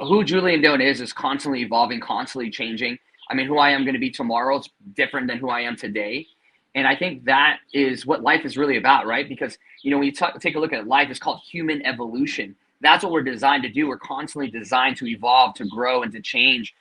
who Julian Doan is constantly evolving, constantly changing. I mean, who I am going to be tomorrow is different than who I am today. And I think that is what life is really about, right? Because, when you take a look at life, it's called human evolution. That's what we're designed to do. We're constantly designed to evolve, to grow, and to change.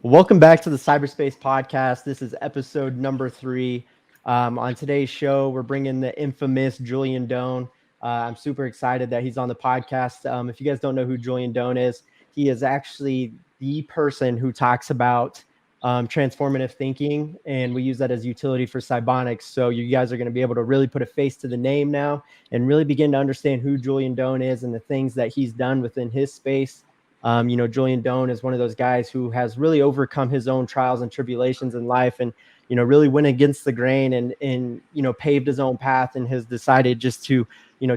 Welcome back to the Cyberspace Podcast. This is episode number 3. On today's show, we're bringing the infamous Julian Doan. I'm super excited that he's on the podcast. If you guys don't know who Julian Doan is, he is actually the person who talks about transformative thinking, and we use that as utility for Cybonix. So you guys are going to be able to really put a face to the name now and really begin to understand who Julian Doan is and the things that he's done within his space. Julian Doan is one of those guys who has really overcome his own trials and tribulations in life and, really went against the grain and paved his own path and has decided just to,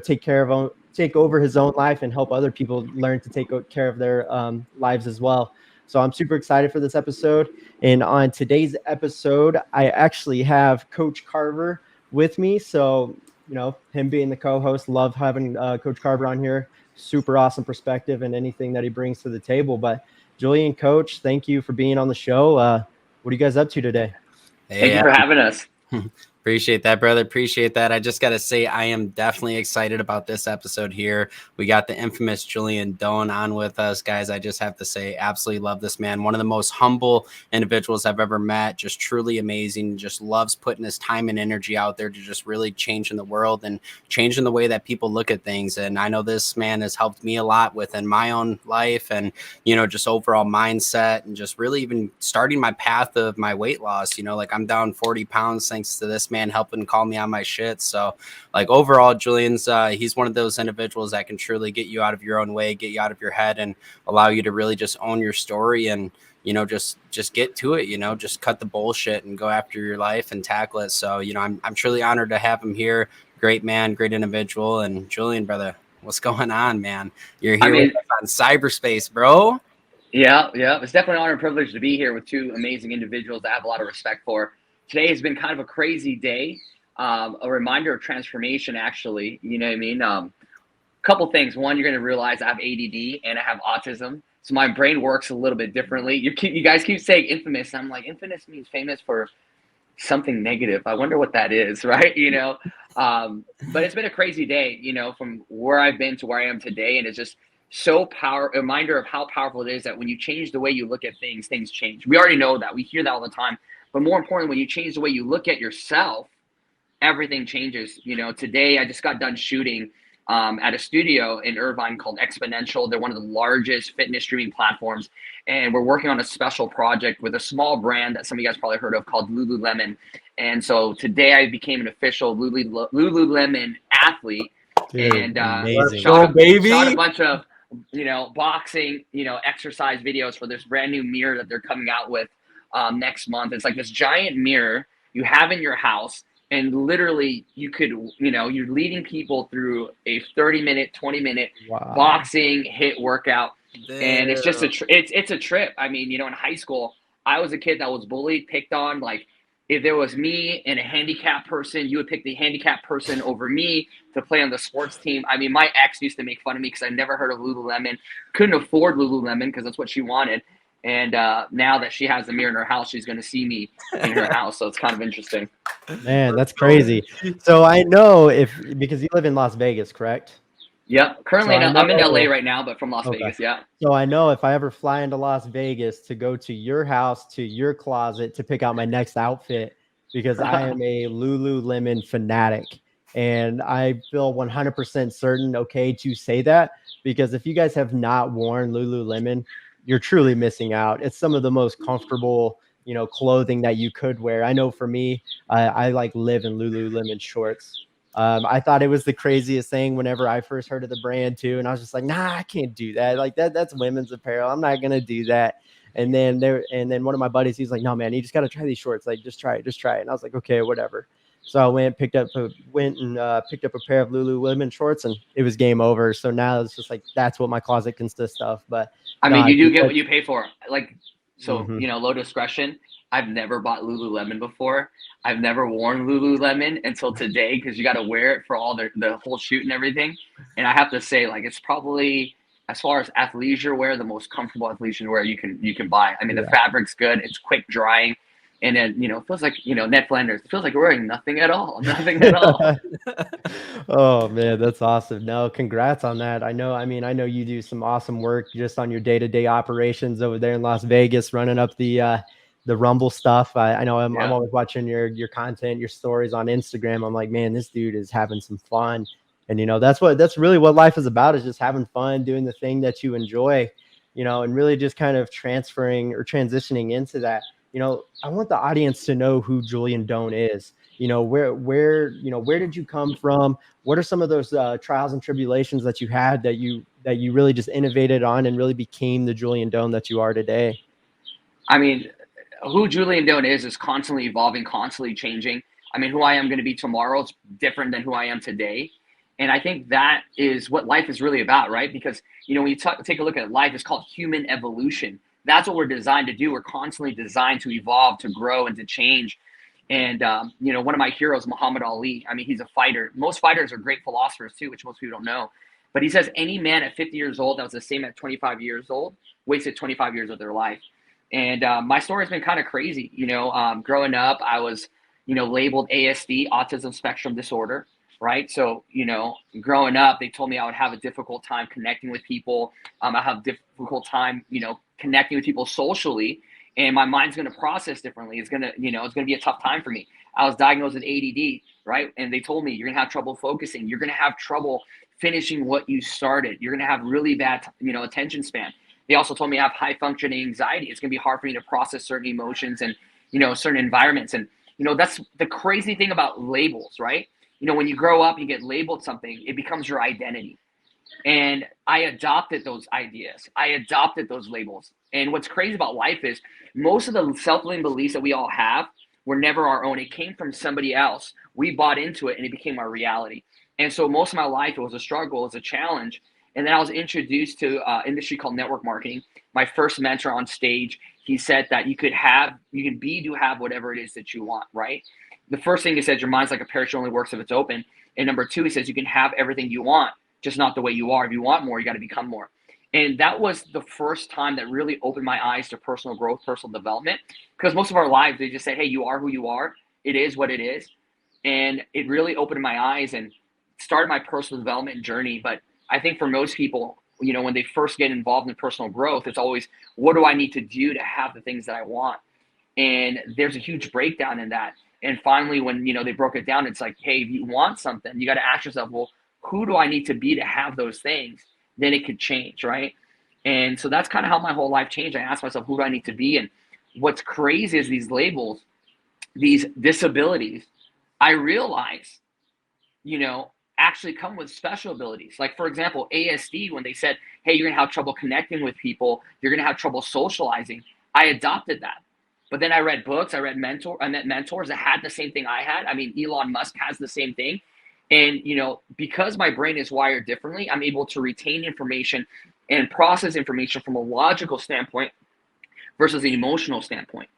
take over his own life and help other people learn to take care of their lives as well. So I'm super excited for this episode. And on today's episode, I actually have Coach Carver with me. So, him being the co-host, love having Coach Carver on here. Super awesome perspective and anything that he brings to the table. But Julian, Coach, thank you for being on the show. What are you guys up to today? Hey, thank you for having us. Appreciate that, brother. Appreciate that. I just got to say, I am definitely excited about this episode here. We got the infamous Julian Doan on with us, guys. I just have to say, absolutely love this man. One of the most humble individuals I've ever met. Just truly amazing. Just loves putting his time and energy out there to just really changing the world and changing the way that people look at things. And I know this man has helped me a lot within my own life and, just overall mindset and just really even starting my path of my weight loss. I'm down 40 pounds thanks to this man helping call me on my shit. So overall, Julian's he's one of those individuals that can truly get you out of your own way, get you out of your head and allow you to really just own your story and just get to it, just cut the bullshit and go after your life and tackle it. So I'm truly honored to have him here. Great man, great individual. And Julian, brother, what's going on, man? You're here with us on Cyberspace, bro. Yeah, it's definitely an honor and privilege to be here with two amazing individuals that I have a lot of respect for. Today has been kind of a crazy day, a reminder of transformation, actually. You know what I mean? Couple things. One, you're going to realize I have ADD and I have autism. So my brain works a little bit differently. You guys keep saying infamous. I'm like, infamous means famous for something negative. I wonder what that is, right? But it's been a crazy day, from where I've been to where I am today. And it's just a reminder of how powerful it is that when you change the way you look at things, things change. We already know that. We hear that all the time. But more importantly, when you change the way you look at yourself, everything changes. Today I just got done shooting at a studio in Irvine called Exponential. They're one of the largest fitness streaming platforms. And we're working on a special project with a small brand that some of you guys probably heard of called Lululemon. And so today I became an official Lululemon athlete. Dude, and amazing. shot a bunch of, boxing, exercise videos for this brand new mirror that they're coming out with next month. It's like this giant mirror you have in your house, and literally you could, you're leading people through a 30-minute, 20-minute boxing hit workout. Damn. And it's just it's a trip. I mean, in high school, I was a kid that was bullied, picked on. Like, if there was me and a handicapped person, you would pick the handicapped person over me to play on the sports team. I mean, my ex used to make fun of me because I never heard of Lululemon, couldn't afford Lululemon because that's what she wanted. And now that she has the mirror in her house, she's going to see me in her house. So it's kind of interesting. Man, that's crazy. So I know because you live in Las Vegas, correct? Yep. Currently, I'm in LA right now, but from Las Vegas. Yeah. So I know if I ever fly into Las Vegas to go to your house, to your closet to pick out my next outfit, because I am a Lululemon fanatic. And I feel 100% certain, to say that, because if you guys have not worn Lululemon, you're truly missing out. It's some of the most comfortable, clothing that you could wear. I know for me, I live in Lululemon shorts. I thought it was the craziest thing whenever I first heard of the brand too. And I was just like, nah, I can't do that. That's women's apparel. I'm not going to do that. And then one of my buddies, he's like, no, man, you just got to try these shorts. Just try it. And I was like, okay, whatever. So I went and picked up a pair of Lululemon shorts, and it was game over. So now it's just that's what my closet consists of. But I mean, you do get what you pay for. Low discretion. I've never bought Lululemon before. I've never worn Lululemon until today because you got to wear it for all the whole shoot and everything. And I have to say, like, it's probably, as far as athleisure wear, the most comfortable athleisure wear you can buy. I mean, the fabric's good. It's quick drying. And then, it feels like, Ned Flanders, it feels like we're wearing nothing at all. Nothing at all. Oh man, that's awesome. No, congrats on that. I know you do some awesome work just on your day-to-day operations over there in Las Vegas, running up the Rumble stuff. I know I'm always watching your content, your stories on Instagram. I'm like, man, this dude is having some fun. And that's really what life is about, is just having fun, doing the thing that you enjoy, and really just kind of transferring or transitioning into that. I want the audience to know who Julian Doan is. Where did you come from? What are some of those trials and tribulations that you had that you really just innovated on and really became the Julian Doan that you are today? I mean, who Julian Doan is constantly evolving, constantly changing. I mean, who I am going to be tomorrow is different than who I am today. And I think that is what life is really about, right? Because, when you take a look at life, it's called human evolution. That's what we're designed to do. We're constantly designed to evolve, to grow, and to change. And, one of my heroes, Muhammad Ali, I mean, he's a fighter. Most fighters are great philosophers too, which most people don't know. But he says any man at 50 years old that was the same at 25 years old wasted 25 years of their life. And my story has been kind of crazy. Growing up, I was, labeled ASD, autism spectrum disorder, right? So, growing up, they told me I would have a difficult time connecting with people. I have a difficult time, connecting with people socially, and my mind's going to process differently. It's going to, it's going to be a tough time for me. I was diagnosed with ADD, right? And they told me you're going to have trouble focusing. You're going to have trouble finishing what you started. You're going to have really bad, attention span. They also told me I have high functioning anxiety. It's going to be hard for me to process certain emotions and, certain environments. And, that's the crazy thing about labels, right? When you grow up, you get labeled something, it becomes your identity. And I adopted those ideas. I adopted those labels. And what's crazy about life is most of the self-limiting beliefs that we all have were never our own. It came from somebody else. We bought into it and it became our reality. And so most of my life, it was a struggle, it was a challenge. And then I was introduced to an industry called network marketing. My first mentor on stage, he said that you can have whatever it is that you want, right? The first thing he said, your mind's like a parachute, only works if it's open. And number two, he says you can have everything you want, just not the way you are. If you want more, you got to become more. And that was the first time that really opened my eyes to personal growth, personal development. Because most of our lives, they just say, hey, you are who you are. It is what it is. And it really opened my eyes and started my personal development journey. But I think for most people, when they first get involved in personal growth, it's always, what do I need to do to have the things that I want? And there's a huge breakdown in that. And finally, when, they broke it down, it's like, hey, if you want something, you got to ask yourself, well, who do I need to be to have those things? Then it could change, right? And so that's kind of how my whole life changed. I asked myself, who do I need to be? And what's crazy is these labels, these disabilities, I realize, actually come with special abilities. Like, for example, ASD, when they said, hey, you're going to have trouble connecting with people, you're going to have trouble socializing, I adopted that. But then I read books, I met mentors that had the same thing I had. I mean, Elon Musk has the same thing. And, because my brain is wired differently, I'm able to retain information and process information from a logical standpoint versus an emotional standpoint.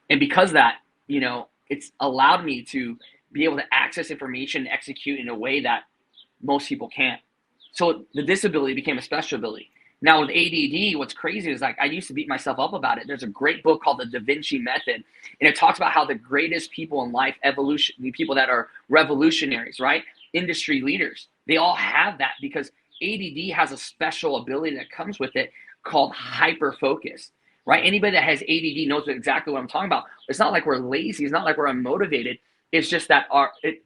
And because that, it's allowed me to be able to access information and execute in a way that most people can't. So the disability became a special ability. Now with ADD, what's crazy is, like, I used to beat myself up about it. There's a great book called The Da Vinci Method, and it talks about how the greatest people in life, the people that are revolutionaries, right? Industry leaders, they all have that because ADD has a special ability that comes with it called hyper focus, right? Anybody that has ADD knows exactly what I'm talking about. It's not like we're lazy. It's not like we're unmotivated. It's just that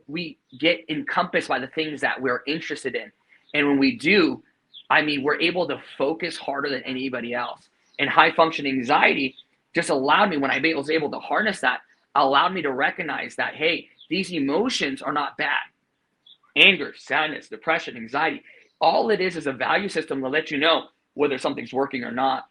we get encompassed by the things that we're interested in. And when we do, we're able to focus harder than anybody else. And high function anxiety just allowed me, when I was able to harness that, allowed me to recognize that, hey, these emotions are not bad. Anger, sadness, depression, anxiety, all it is a value system to let you know whether something's working or not.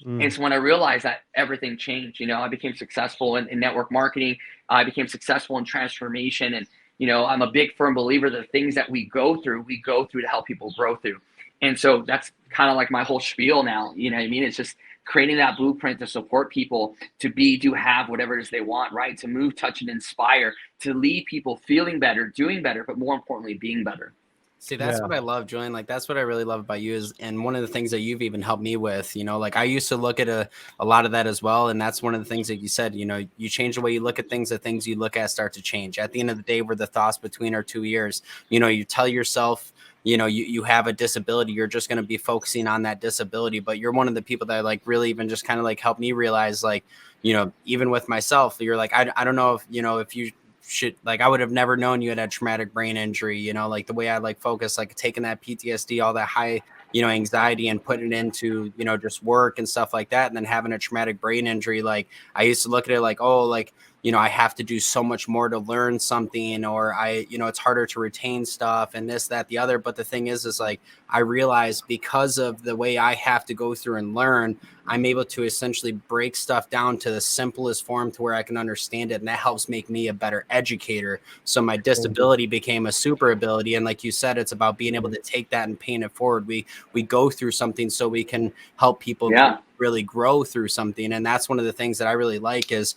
And so when I realized that, everything changed. I became successful in network marketing. I became successful in transformation. And, I'm a big firm believer that the things that we go through to help people grow through. And so that's kind of like my whole spiel now. You know what I mean? It's just creating that blueprint to support people to have whatever it is they want, right? To move, touch, and inspire, to leave people feeling better, doing better, but more importantly, being better. See, that's what I love, Julian. Like, that's what I really love about you is, and one of the things that you've even helped me with, like I used to look at a lot of that as well. And that's one of the things that you said, you change the way you look at things, the things you look at start to change. At the end of the day, we're the thoughts between our 2 ears. You tell yourself, you have a disability, you're just going to be focusing on that disability. But you're one of the people that like really even just kind of like helped me realize, like, even with myself, you're like, I don't know if you should, like, I would have never known you had a traumatic brain injury, like the way I like focus, like taking that PTSD, all that high, anxiety and putting it into, just work and stuff like that. And then having a traumatic brain injury, like I used to look at it like, oh, like, I have to do so much more to learn something, or it's harder to retain stuff and this, that, the other. But the thing is like, I realized because of the way I have to go through and learn, I'm able to essentially break stuff down to the simplest form to where I can understand it. And that helps make me a better educator. So my disability became a super ability. And like you said, it's about being able to take that and paint it forward. We go through something so we can help people really grow through something. And that's one of the things that I really like is,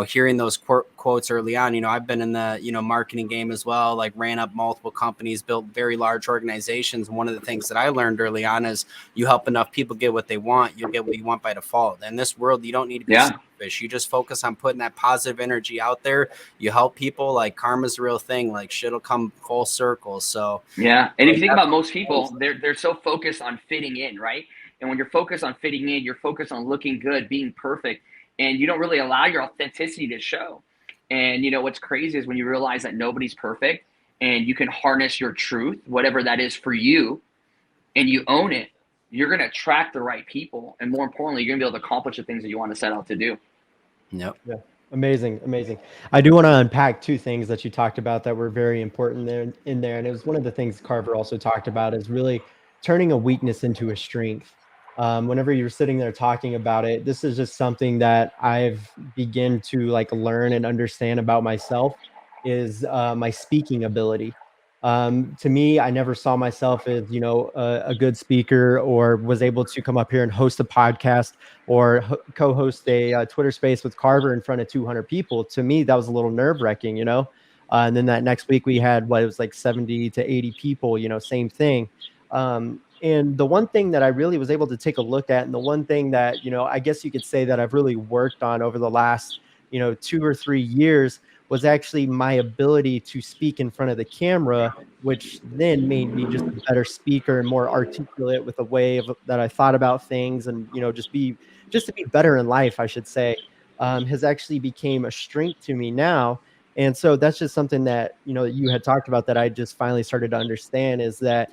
hearing those quotes early on. I've been in the, marketing game as well, like ran up multiple companies, built very large organizations. One of the things that I learned early on is you help enough people get what they want, you'll get what you want by default. In this world, you don't need to be selfish. You just focus on putting that positive energy out there. You help people, like karma's a real thing, like shit'll come full circle. So and if you think about most people, they're so focused on fitting in, right? And when you're focused on fitting in, you're focused on looking good, being perfect, and you don't really allow your authenticity to show. And what's crazy is when you realize that nobody's perfect and you can harness your truth, whatever that is for you, and you own it, you're going to attract the right people. And more importantly, you're going to be able to accomplish the things that you want to set out to do. Yeah. Amazing. I do want to unpack two things that you talked about that were very important in there. And it was one of the things Carver also talked about is really turning a weakness into a strength. Whenever you're sitting there talking about it, this is just something that I've begun to like learn and understand about myself is my speaking ability. To me, I never saw myself as, a good speaker or was able to come up here and host a podcast or co-host a Twitter space with Carver in front of 200 people. To me, that was a little nerve-wracking, and then that next week we had it was like 70 to 80 people, same thing. And the one thing that I really was able to take a look at, and the one thing that, I guess you could say that I've really worked on over the last, 2 or 3 years was actually my ability to speak in front of the camera, which then made me just a better speaker and more articulate with the way that I thought about things, and just to be better in life, I should say, has actually became a strength to me now. And so that's just something that you had talked about that I just finally started to understand is that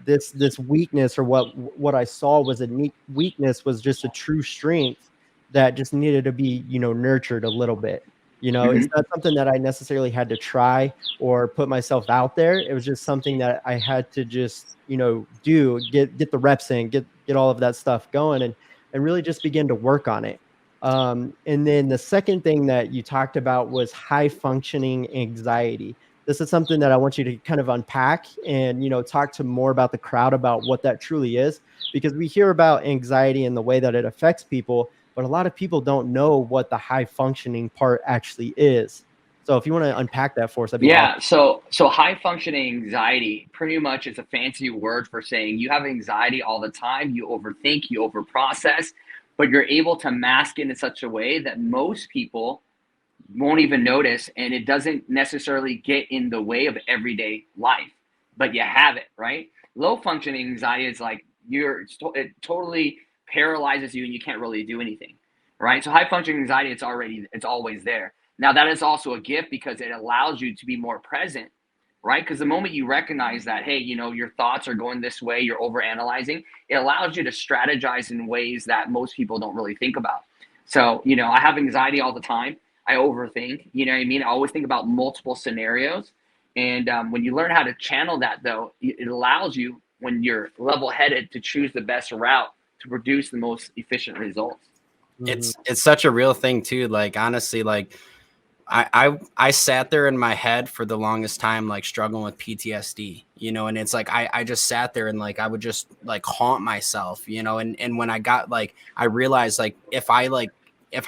this weakness, or what I saw was a weakness, was just a true strength that just needed to be nurtured a little bit. It's not something that I necessarily had to try or put myself out there. It was just something that I had to just, get the reps in, get all of that stuff going and really just begin to work on it. And then the second thing that you talked about was high functioning anxiety. This is something that I want you to kind of unpack and, talk to more about the crowd about what that truly is, because we hear about anxiety and the way that it affects people, but a lot of people don't know what the high functioning part actually is. So if you want to unpack that for us, that'd be awesome. So high functioning anxiety pretty much is a fancy word for saying you have anxiety all the time, you overthink, you overprocess, but you're able to mask it in such a way that most people won't even notice, and it doesn't necessarily get in the way of everyday life, but you have it, right? Low functioning anxiety is like it totally paralyzes you and you can't really do anything, right? So high functioning anxiety, it's always there. Now that is also a gift because it allows you to be more present, right? Because the moment you recognize that, hey, your thoughts are going this way, you're overanalyzing, it allows you to strategize in ways that most people don't really think about. So, I have anxiety all the time. I overthink, you know what I mean? I always think about multiple scenarios. And when you learn how to channel that, though, it allows you, when you're level-headed, to choose the best route to produce the most efficient results. It's such a real thing too. Like, honestly, like I sat there in my head for the longest time, like struggling with PTSD, and it's like I just sat there and like I would just like haunt myself, and when I got like I realized like if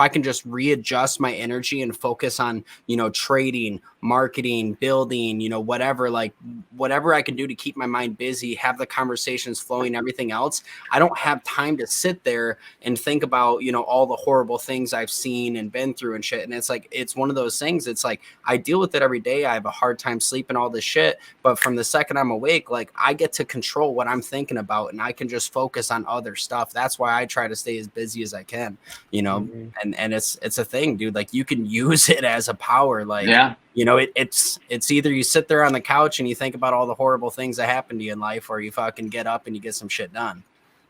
I can just readjust my energy and focus on, trading, marketing, building, whatever I can do to keep my mind busy, have the conversations flowing, everything else, I don't have time to sit there and think about, all the horrible things I've seen and been through and shit. And it's like, it's one of those things. It's like, I deal with it every day. I have a hard time sleeping, all this shit. But from the second I'm awake, like I get to control what I'm thinking about and I can just focus on other stuff. That's why I try to stay as busy as I can, Mm-hmm. And it's a thing, dude. Like you can use it as a power. Like, yeah. It's either you sit there on the couch and you think about all the horrible things that happened to you in life, or you fucking get up and you get some shit done.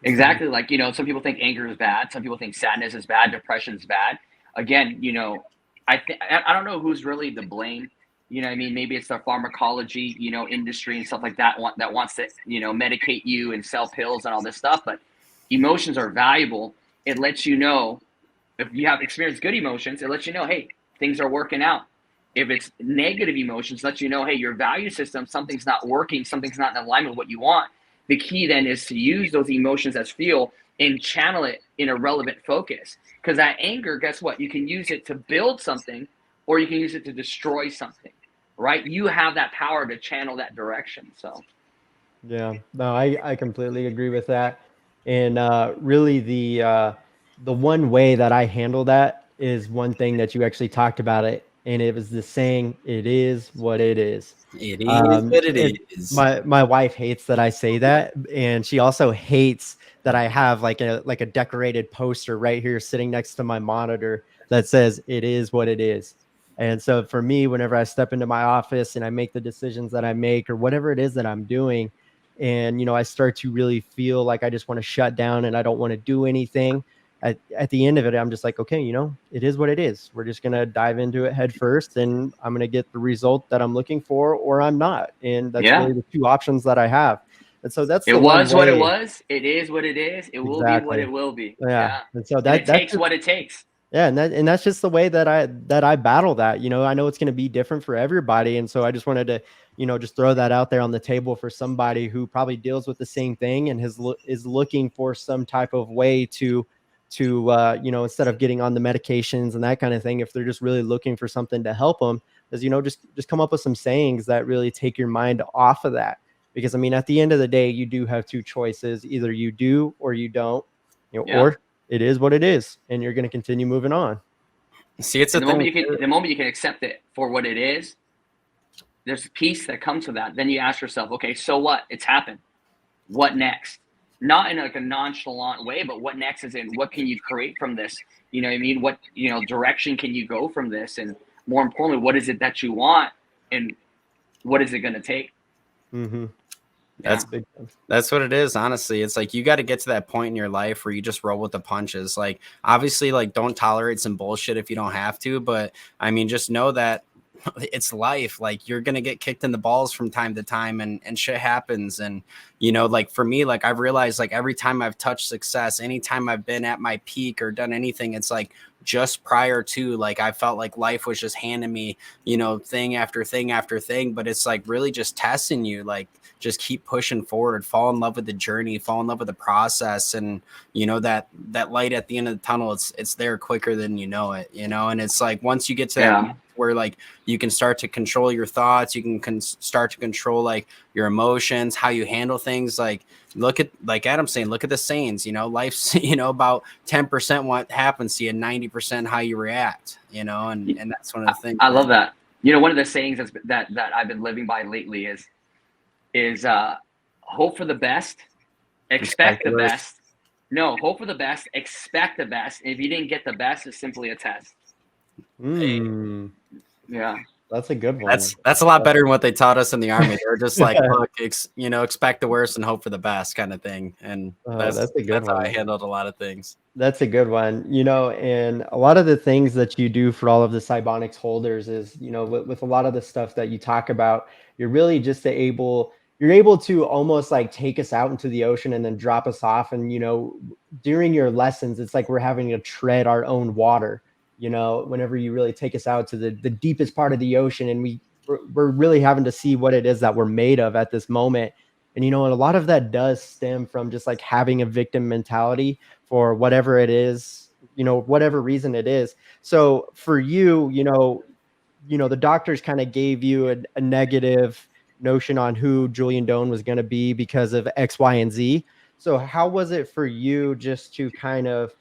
Exactly. Like, some people think anger is bad. Some people think sadness is bad. Depression is bad. Again, I don't know who's really to blame. You know what I mean? Maybe it's the pharmacology, industry and stuff like that that wants to, medicate you and sell pills and all this stuff. But emotions are valuable. It lets you know if you have experienced good emotions, it lets you know, hey, things are working out. If it's negative emotions, lets you know, hey, your value system, something's not working, something's not in alignment with what you want. The key then is to use those emotions as fuel and channel it in a relevant focus. Because that anger, guess what? You can use it to build something, or you can use it to destroy something, right? You have that power to channel that direction. So, yeah, no, I completely agree with that. And really, the one way that I handle that is one thing that you actually talked about it, and it was the saying, "It is what it is." It is what it is. My wife hates that I say that, and she also hates that I have like a decorated poster right here sitting next to my monitor that says "It is what it is." And so for me, whenever I step into my office and I make the decisions that I make or whatever it is that I'm doing, and I start to really feel like I just want to shut down and I don't want to do anything. At the end of it, I'm just like, okay, it is what it is. We're just going to dive into it head first, and I'm going to get the result that I'm looking for, or I'm not. And that's really the two options that I have. And so that's it was what it was. It is what it is. It will be what it will be. Yeah. And so it takes what it takes. Yeah, and that's just the way that I battle that. I know it's going to be different for everybody, and so I just wanted to, just throw that out there on the table for somebody who probably deals with the same thing and is looking for some type of way to instead of getting on the medications and that kind of thing, if they're just really looking for something to help them, is just come up with some sayings that really take your mind off of that. Because I mean, at the end of the day, you do have two choices: either you do or you don't, or it is what it is, and you're going to continue moving on. See, it's the moment you can accept it for what it is, there's peace that comes with that. Then you ask yourself, okay, so what? It's happened. What next? Not in like a nonchalant way, but what next is in what can you create from this? You know what I mean? What, direction can you go from this? And more importantly, what is it that you want? And what is it going to take? Mm-hmm. That's what it is. Honestly, it's like you got to get to that point in your life where you just roll with the punches. Like, obviously, like don't tolerate some bullshit if you don't have to. But I mean, just know that it's life. Like you're gonna get kicked in the balls from time to time, and shit happens. And like for me, like I've realized, like every time I've touched success, anytime I've been at my peak or done anything, it's like just prior to, like I felt like life was just handing me, thing after thing after thing. But it's like really just testing you, like just keep pushing forward, fall in love with the journey, fall in love with the process. And that light at the end of the tunnel, it's there quicker than you know it, and it's like once you get to that where like you can start to control your thoughts, you can start to control like your emotions, how you handle things. Like look at, like Adam's saying, look at the sayings, life's about 10% what happens to you, 90% how you react, and that's one of the things. I love that. One of the sayings that I've been living by lately is hope for the best, expect the best. No, hope for the best, expect the best. And if you didn't get the best, it's simply a test. Yeah, that's a good one. That's a lot better than what they taught us in the Army. They're just like, look, expect the worst and hope for the best kind of thing. And that's a good one. That's how I handled a lot of things. That's a good one. And a lot of the things that you do for all of the Cybonix holders is, with a lot of the stuff that you talk about, you're really just you're able to almost like take us out into the ocean and then drop us off. And, during your lessons, it's like we're having to tread our own water. whenever you really take us out to the deepest part of the ocean, and we're really having to see what it is that we're made of at this moment. And, and a lot of that does stem from just like having a victim mentality for whatever it is, whatever reason it is. So for you, the doctors kind of gave you a negative notion on who Julian Doan was going to be because of X, Y, and Z. So how was it for you just to kind of,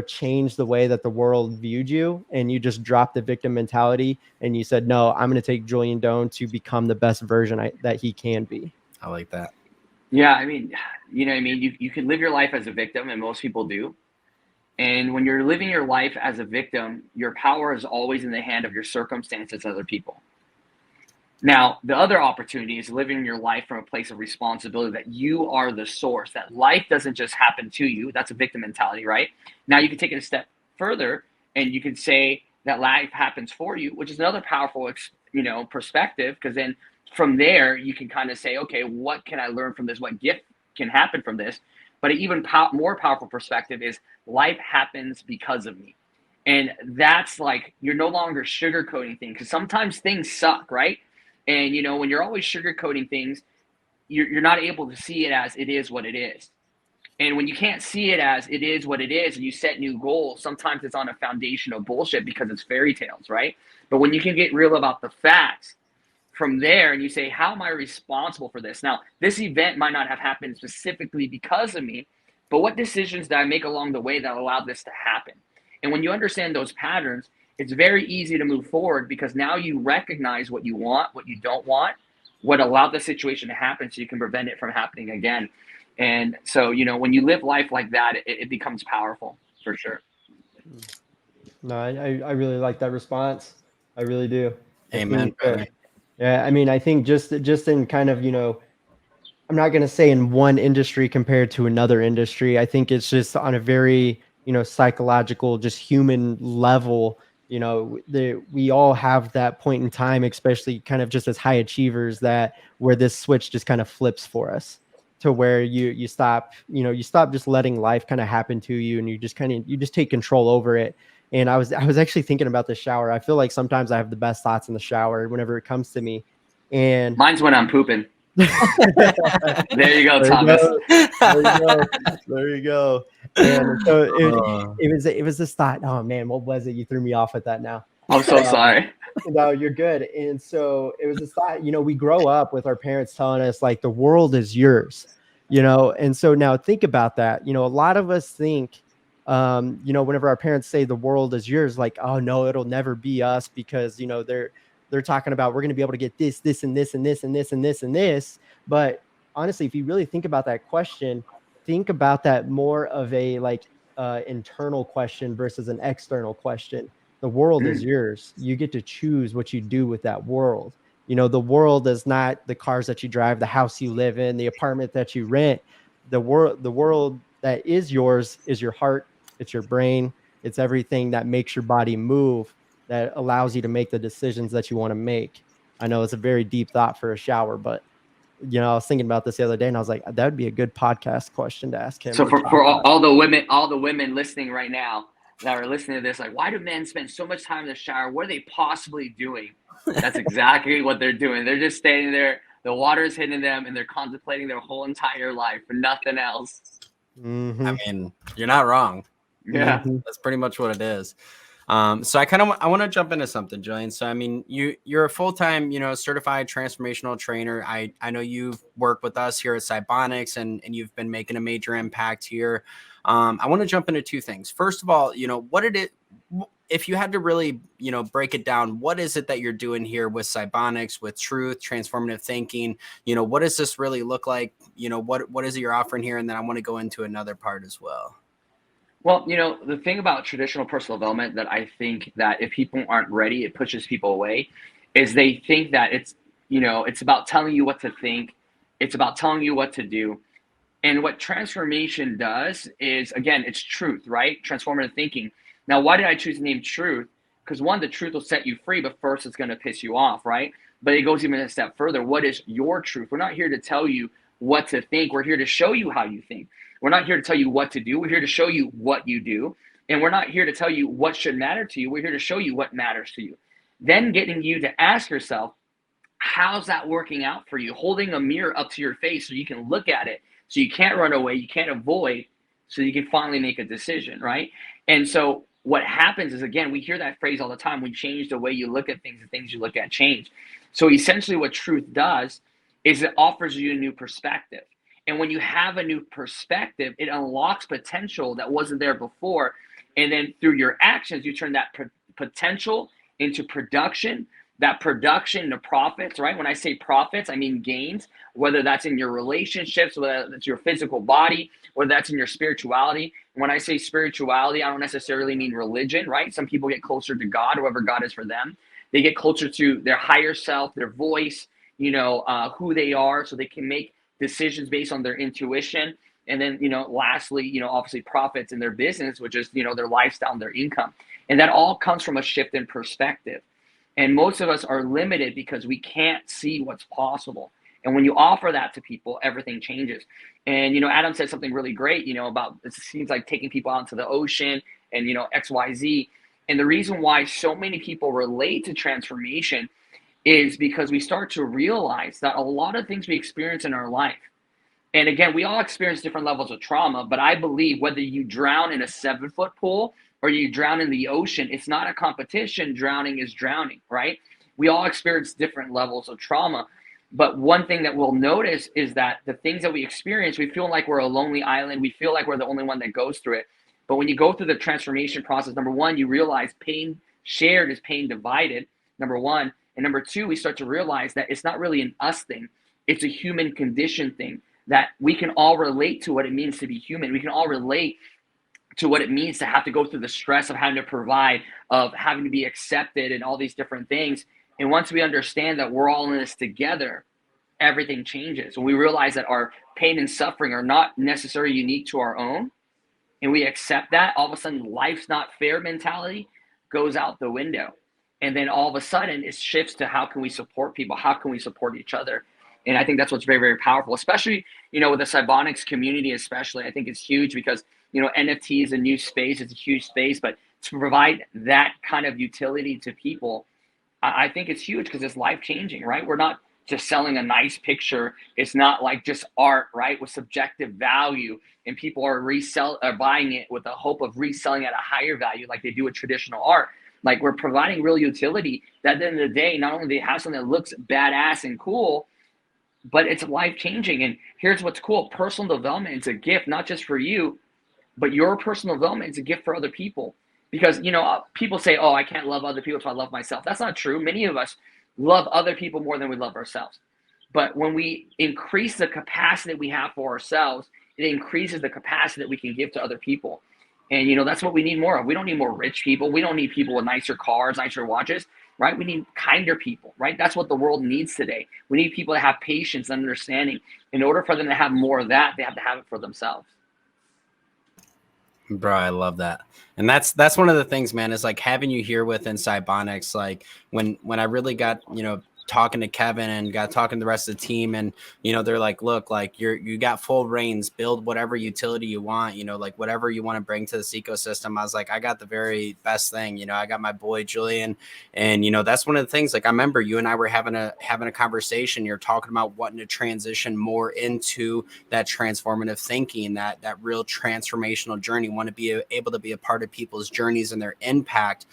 change the way that the world viewed you, and you just dropped the victim mentality and you said, no, I'm going to take Julian Doan to become the best version that he can be? I like that. Yeah. I mean, you can live your life as a victim, and most people do. And when you're living your life as a victim, your power is always in the hand of your circumstances, other people. Now, the other opportunity is living your life from a place of responsibility, that you are the source, that life doesn't just happen to you. That's a victim mentality, right? Now you can take it a step further, and you can say that life happens for you, which is another powerful, perspective, because then from there you can kind of say, okay, what can I learn from this? What gift can happen from this? But an even more powerful perspective is life happens because of me. And that's like, you're no longer sugarcoating things, because sometimes things suck, right? And, when you're always sugarcoating things, you're not able to see it as it is what it is. And when you can't see it as it is what it is, and you set new goals, sometimes it's on a foundation of bullshit because it's fairy tales, right? But when you can get real about the facts from there, and you say, how am I responsible for this? Now, this event might not have happened specifically because of me, but what decisions did I make along the way that allowed this to happen? And when you understand those patterns, it's very easy to move forward, because now you recognize what you want, what you don't want, what allowed the situation to happen, so you can prevent it from happening again. And so, when you live life like that, it becomes powerful, for sure. No, I really like that response. I really do. Amen. Yeah, I mean, I think just in kind of, I'm not going to say in one industry compared to another industry. I think it's just on a very, psychological, just human level. We all have that point in time, especially kind of just as high achievers, that where this switch just kind of flips for us, to where you stop just letting life kind of happen to you, and you just take control over it. And I was actually thinking about the shower. I feel like sometimes I have the best thoughts in the shower whenever it comes to me. And mine's when I'm pooping. There you go, Thomas. There you go. And so it was this thought. Oh man, what was it? You threw me off at that now. I'm so sorry. No, you're good. And so it was this thought, we grow up with our parents telling us like the world is yours, and so now think about that. A lot of us think, whenever our parents say the world is yours, like, oh no, it'll never be us, because, they're talking about, we're going to be able to get this, this, and this, and this, and this, and this, and this. But honestly, if you really think about that question, think about that more of a internal question versus an external question. The world is yours. You get to choose what you do with that world. The world is not the cars that you drive, the house you live in, the apartment that you rent. The world that is yours is your heart. It's your brain. It's everything that makes your body move, that allows you to make the decisions that you want to make. I know it's a very deep thought for a shower, but I was thinking about this the other day, and I was like, that would be a good podcast question to ask him. So for all the women listening right now that are listening to this, like, why do men spend so much time in the shower? What are they possibly doing? That's exactly what they're doing. They're just standing there, the water is hitting them, and they're contemplating their whole entire life for nothing else. Mm-hmm. I mean, you're not wrong. Yeah, that's pretty much what it is. So I want to jump into something, Julian. So, I mean, you're a full-time, certified transformational trainer. I know you've worked with us here at Cybonix, and you've been making a major impact here. I want to jump into two things. First of all, if you had to really, break it down, what is it that you're doing here with Cybonix, with truth, transformative thinking? What does this really look like? What is it you're offering here? And then I want to go into another part as well. Well, the thing about traditional personal development that I think that if people aren't ready, it pushes people away, is they think that it's about telling you what to think. It's about telling you what to do. And what transformation does is, again, it's truth, right? Transformative thinking. Now, why did I choose the name truth? Because one, the truth will set you free, but first it's going to piss you off, right? But it goes even a step further. What is your truth? We're not here to tell you what to think. We're here to show you how you think. We're not here to tell you what to do. We're here to show you what you do. And we're not here to tell you what should matter to you. We're here to show you what matters to you. Then getting you to ask yourself, how's that working out for you? Holding a mirror up to your face so you can look at it, so you can't run away, you can't avoid, so you can finally make a decision, right? And so what happens is, again, we hear that phrase all the time: we change the way you look at things, the things you look at change. So essentially what truth does is it offers you a new perspective. And when you have a new perspective, it unlocks potential that wasn't there before. And then through your actions, you turn that potential into production, that production into profits, right? When I say profits, I mean gains, whether that's in your relationships, whether that's your physical body, whether that's in your spirituality. When I say spirituality, I don't necessarily mean religion, right? Some people get closer to God, whoever God is for them. They get closer to their higher self, their voice, who they are, so they can make decisions based on their intuition. And then, lastly, obviously profits in their business, which is, their lifestyle and their income. And that all comes from a shift in perspective. And most of us are limited because we can't see what's possible. And when you offer that to people, everything changes. And, Adam said something really great, about it seems like taking people out into the ocean and, XYZ. And the reason why so many people relate to transformation is because we start to realize that a lot of things we experience in our life, and again, we all experience different levels of trauma, but I believe whether you drown in a 7-foot pool or you drown in the ocean, it's not a competition. Drowning is drowning, right? We all experience different levels of trauma. But one thing that we'll notice is that the things that we experience, we feel like we're a lonely island. We feel like we're the only one that goes through it. But when you go through the transformation process, number one, you realize pain shared is pain divided, number one. And number two, we start to realize that it's not really an us thing. It's a human condition thing, that we can all relate to what it means to be human. We can all relate to what it means to have to go through the stress of having to provide, of having to be accepted and all these different things. And once we understand that we're all in this together, everything changes. When we realize that our pain and suffering are not necessarily unique to our own, and we accept that, all of a sudden life's not fair mentality goes out the window. And then all of a sudden it shifts to how can we support people? How can we support each other? And I think that's what's very, very powerful, especially, with the Cybonix community, especially. I think it's huge because, NFT is a new space. It's a huge space, but to provide that kind of utility to people, I think it's huge because it's life changing, right? We're not just selling a nice picture. It's not like just art, right? With subjective value, and people are buying it with the hope of reselling at a higher value like they do with traditional art. Like, we're providing real utility that at the end of the day, not only do they have something that looks badass and cool, but it's life changing. And here's what's cool. Personal development is a gift, not just for you, but your personal development is a gift for other people. Because, people say, oh, I can't love other people, so I love myself. That's not true. Many of us love other people more than we love ourselves. But when we increase the capacity that we have for ourselves, it increases the capacity that we can give to other people. And, that's what we need more of. We don't need more rich people. We don't need people with nicer cars, nicer watches, right? We need kinder people, right? That's what the world needs today. We need people to have patience and understanding. In order for them to have more of that, they have to have it for themselves. Bro, I love that. And that's one of the things, man, is like having you here within Cybonix. Like when I really got, talking to Kevin and got talking to the rest of the team, and they're like, look, like you got full reins, build whatever utility you want, like whatever you want to bring to this ecosystem. I was like, I got the very best thing. I got my boy Julian, and that's one of the things. Like, I remember you and I were having a conversation. You're talking about wanting to transition more into that transformative thinking, that real transformational journey. Want to be able to be a part of people's journeys and their impact.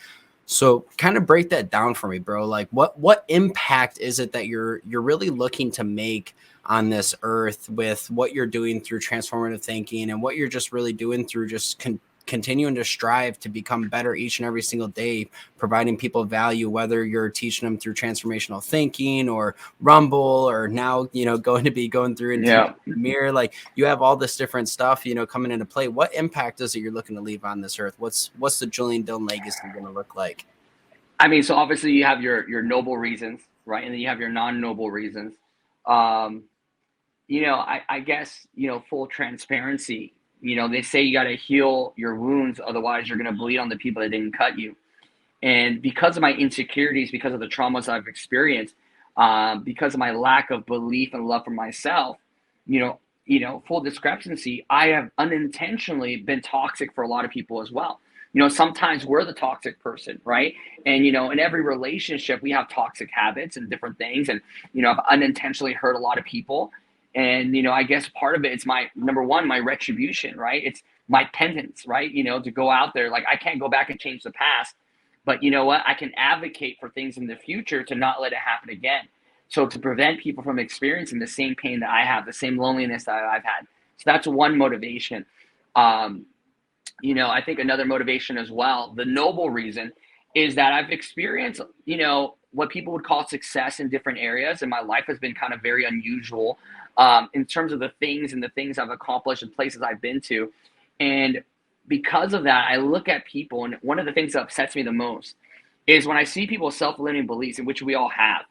So kind of break that down for me, bro. Like what impact is it that you're really looking to make on this earth with what you're doing through transformative thinking, and what you're just really doing through just continuing to strive to become better each and every single day, providing people value, whether you're teaching them through transformational thinking or Rumble, or now, going through into Mirror. Like, you have all this different stuff, coming into play. What impact is it you're looking to leave on this earth? What's the Julian Doan legacy going to look like? I mean, so obviously you have your noble reasons, right? And then you have your non-noble reasons. I guess, full transparency, they say you got to heal your wounds, otherwise you're going to bleed on the people that didn't cut you. And because of my insecurities, because of the traumas I've experienced, because of my lack of belief and love for myself, full discrepancy, I have unintentionally been toxic for a lot of people as well. sometimes we're the toxic person, right? And, in every relationship, we have toxic habits and different things. And, I've unintentionally hurt a lot of people. And, I guess part of it is my, number one, my retribution, right? It's my penance, right? To go out there, like I can't go back and change the past, but you know what? I can advocate for things in the future to not let it happen again. So to prevent people from experiencing the same pain that I have, the same loneliness that I've had. So that's one motivation. I think another motivation as well, the noble reason, is that I've experienced, what people would call success in different areas. And my life has been kind of very unusual in terms of the things I've accomplished and places I've been to. And because of that, I look at people, and one of the things that upsets me the most is when I see people's self-limiting beliefs, in which we all have.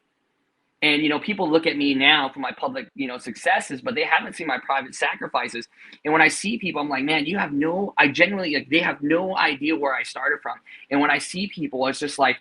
And, people look at me now for my public, successes, but they haven't seen my private sacrifices. And when I see people, I'm like, man, I genuinely, like, they have no idea where I started from. And when I see people, it's just like,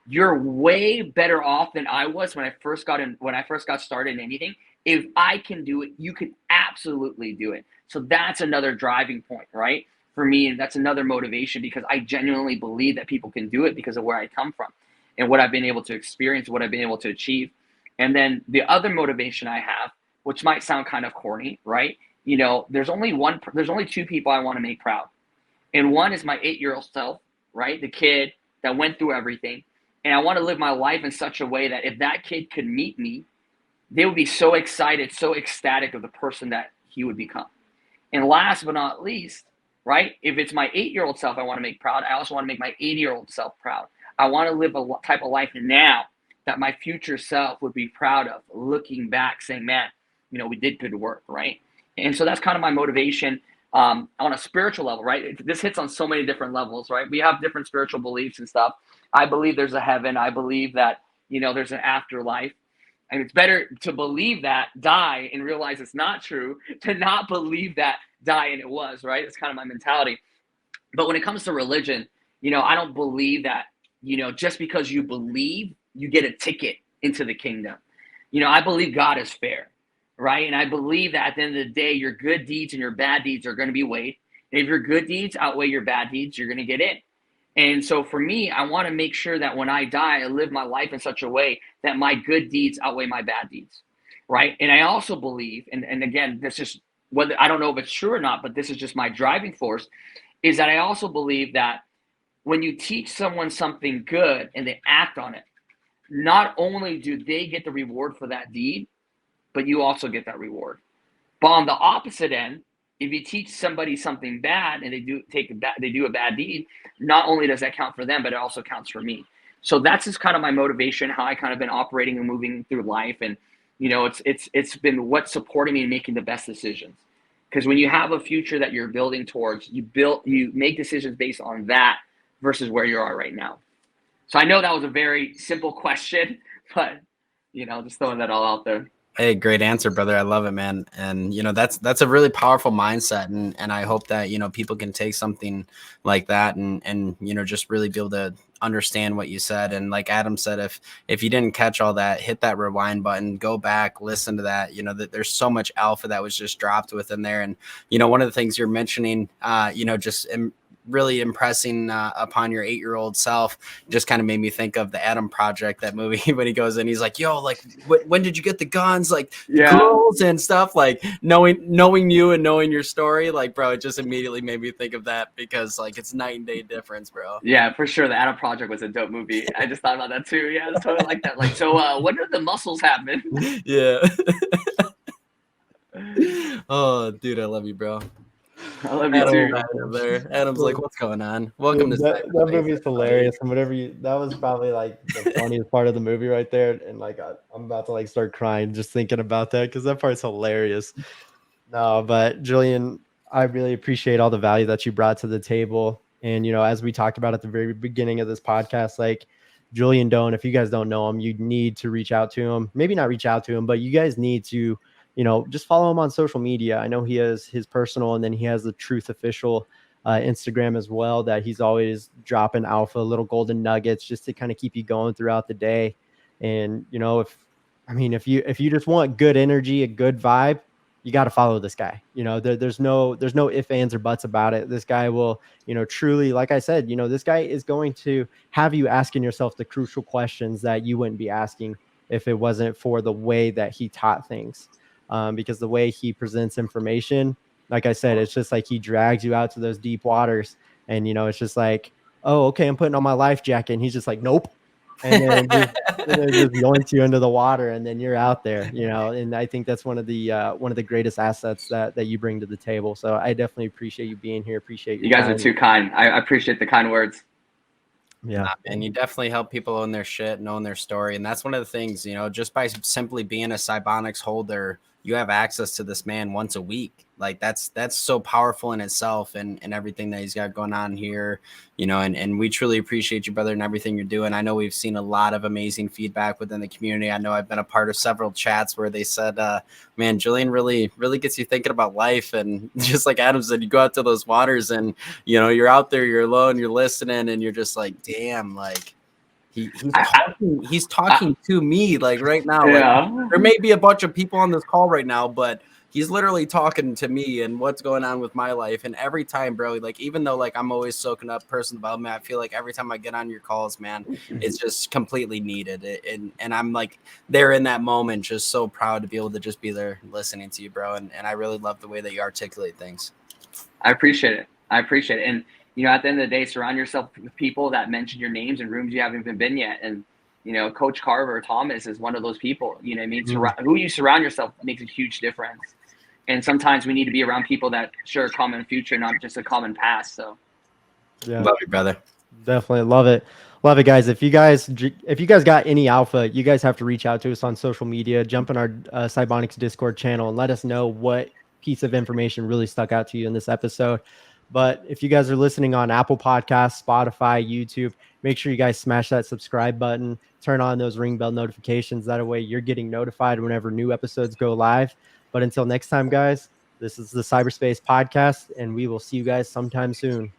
you're way better off than I was when I first got started in anything. If I can do it, you can absolutely do it. So that's another driving point, right? For me, and that's another motivation, because I genuinely believe that people can do it because of where I come from and what I've been able to experience, what I've been able to achieve. And then the other motivation I have, which might sound kind of corny, right? There's only two people I want to make proud. And one is my 8-year-old self, right? The kid that went through everything. And I want to live my life in such a way that if that kid could meet me, they would be so excited, so ecstatic of the person that he would become. And last but not least, right? If it's my 8-year-old self I want to make proud, I also want to make my 80-year-old self proud. I want to live a type of life now that my future self would be proud of, looking back saying, man, we did good work, right? And so that's kind of my motivation on a spiritual level, right? This hits on so many different levels, right? We have different spiritual beliefs and stuff. I believe there's a heaven. I believe that, there's an afterlife. And it's better to believe that, die, and realize it's not true, to not believe that, die, and it was, right? It's kind of my mentality. But when it comes to religion, I don't believe that, just because you believe, you get a ticket into the kingdom. I believe God is fair, right? And I believe that at the end of the day, your good deeds and your bad deeds are going to be weighed. And if your good deeds outweigh your bad deeds, you're going to get in. And so for me, I want to make sure that when I die, I live my life in such a way that my good deeds outweigh my bad deeds, right? And I also believe, and again, this is whether, I don't know if it's true or not, but this is just my driving force, is that I also believe that when you teach someone something good and they act on it, not only do they get the reward for that deed, but you also get that reward. But on the opposite end, if you teach somebody something bad and they do a bad deed, not only does that count for them, but it also counts for me. So that's just kind of my motivation, how I kind of been operating and moving through life. And, it's been what's supporting me in making the best decisions. Because when you have a future that you're building towards, you make decisions based on that versus where you are right now. So I know that was a very simple question, but, just throwing that all out there. Hey, great answer, brother. I love it, man. And, that's a really powerful mindset. And I hope that, people can take something like that and, just really be able to understand what you said. And like Adam said, if you didn't catch all that, hit that rewind button, go back, listen to that, that there's so much alpha that was just dropped within there. And, one of the things you're mentioning, just really impressing upon your 8-year-old self just kind of made me think of the Adam Project, that movie, when he goes in, he's like, yo, like when did you get the guns, like girls and stuff, like knowing you and knowing your story, like, bro, it just immediately made me think of that, because like it's night and day difference, bro. Yeah, for sure. The Adam Project was a dope movie. I just thought about that too. Yeah, it's totally like that. Like, so when did the muscles happen? Yeah. Oh, dude, I love you, bro. I love you too. There. Adam's like, what's going on? Welcome to that movie is hilarious. And that was probably like the funniest part of the movie right there. And like, I'm about to like start crying just thinking about that, because that part's hilarious. No, but Julian, I really appreciate all the value that you brought to the table. And, as we talked about at the very beginning of this podcast, like Julian Doan, if you guys don't know him, you need to reach out to him. Maybe not reach out to him, but you guys need to, just follow him on social media. I know he has his personal, and then he has the Truth Official Instagram as well, that he's always dropping alpha, little golden nuggets just to kind of keep you going throughout the day. And, if you just want good energy, a good vibe, you got to follow this guy. There's no ifs, ands, or buts about it. This guy will, truly, like I said, this guy is going to have you asking yourself the crucial questions that you wouldn't be asking if it wasn't for the way that he taught things. Because the way he presents information, like I said, it's just like he drags you out to those deep waters, and it's just like, oh, okay, I'm putting on my life jacket, and he's just like, nope, and then just yoinks you into the water, and then you're out there, and I think that's one of the greatest assets that you bring to the table. So I definitely appreciate you being here. Appreciate you guys are too kind. I appreciate the kind words. Yeah, and you definitely help people own their shit and own their story. And that's one of the things, just by simply being a Cybonix holder, you have access to this man once a week. Like that's so powerful in itself, and everything that he's got going on here, and we truly appreciate you, brother, and everything you're doing. I know we've seen a lot of amazing feedback within the community. I know I've been a part of several chats where they said, man, Julian really gets you thinking about life. And just like Adam said, you go out to those waters and, you're out there, you're alone, you're listening, and you're just like, damn, like, he's talking to me like right now. Yeah. Like, there may be a bunch of people on this call right now, but he's literally talking to me and what's going on with my life. And every time, bro, like, even though like I'm always soaking up personal development, I feel like every time I get on your calls, man, it's just completely needed. And I'm like there in that moment, just so proud to be able to just be there listening to you, bro. And I really love the way that you articulate things. I appreciate it. And at the end of the day, surround yourself with people that mention your names in rooms you haven't even been yet. And, Coach Carver, Thomas is one of those people. You know what I mean? Who you surround yourself makes a huge difference. And sometimes we need to be around people that share a common future, not just a common past. So, yeah, love you, brother. Definitely love it, guys. If you guys got any alpha, you guys have to reach out to us on social media. Jump in our Cybonix Discord channel and let us know what piece of information really stuck out to you in this episode. But if you guys are listening on Apple Podcasts, Spotify, YouTube, make sure you guys smash that subscribe button, turn on those ring bell notifications. That way you're getting notified whenever new episodes go live. But until next time, guys, this is the Cyberspace Podcast, and we will see you guys sometime soon.